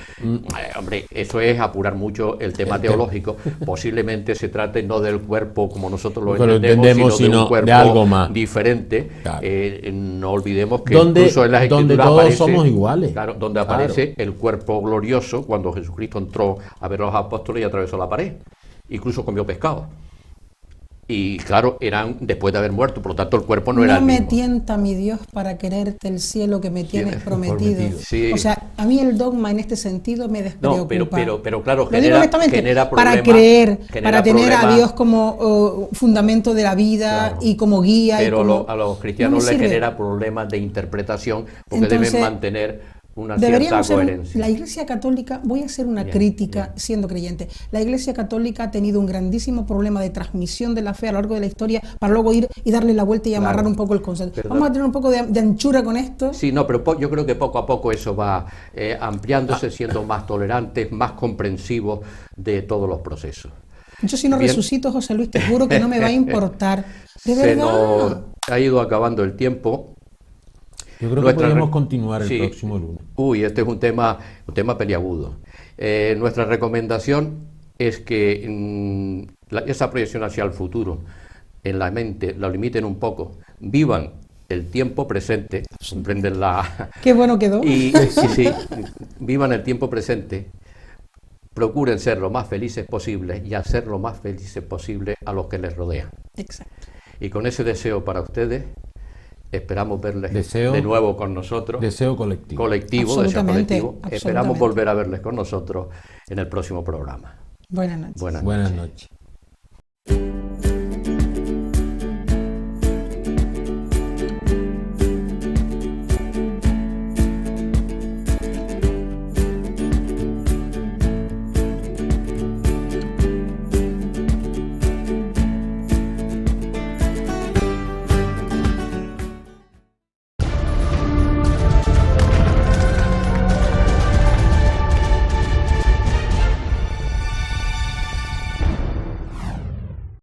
hombre, eso es apurar mucho el tema teológico. Posiblemente se trate no del cuerpo como nosotros lo Porque lo entendemos, sino de sino un cuerpo de algo más. diferente. Claro. No olvidemos que Donde- incluso en las donde escrituras todos aparece, somos iguales. claro, donde Claro. aparece el cuerpo glorioso cuando Jesucristo entró a ver a los apóstoles y atravesó la pared. Incluso comió pescado. Y claro, eran después de haber muerto, por lo tanto el cuerpo no era el me mismo. tienta, mi Dios, para quererte el cielo que me tienes prometido. Sí. O sea, a mí el dogma en este sentido me despreocupa. No, pero claro, Lo digo honestamente, genera para problemas, creer, genera para tener a problemas. Dios como fundamento de la vida Claro. y como guía. Pero y como, a los cristianos no me les sirve. genera problemas de interpretación porque Entonces, deben mantener una cierta Deberíamos ser, coherencia. la Iglesia Católica, voy a hacer una Bien, crítica bien. siendo creyente. La Iglesia Católica ha tenido un grandísimo problema de transmisión de la fe a lo largo de la historia para luego ir y darle la vuelta y Claro. amarrar un poco el concepto. Perdón. Vamos a tener un poco de anchura con esto. Sí, no, pero yo creo que poco a poco eso va ampliándose, siendo más tolerantes, más comprensivos de todos los procesos. Yo si no Bien. resucito, José Luis, te juro que no me va a importar. De Se verdad. nos ha ido acabando el tiempo. Yo creo que Nuestra podemos re- continuar el Sí. próximo lunes. Uy, este es un tema peliagudo. Nuestra recomendación es que esa proyección hacia el futuro en la mente la limiten un poco, vivan el tiempo presente, comprenden la... Qué bueno quedó. Y sí, vivan el tiempo presente, procuren ser lo más felices posible y hacer lo más felices posible a los que les rodean. Exacto. Y con ese deseo para ustedes, Esperamos verles Deseo- de nuevo con nosotros. Deseo colectivo. Colectivo, deseo Absolutamente, colectivo. Esperamos absolutamente. volver a verles con nosotros en el próximo programa. Buenas noches. Buenas Buenas noches. noches.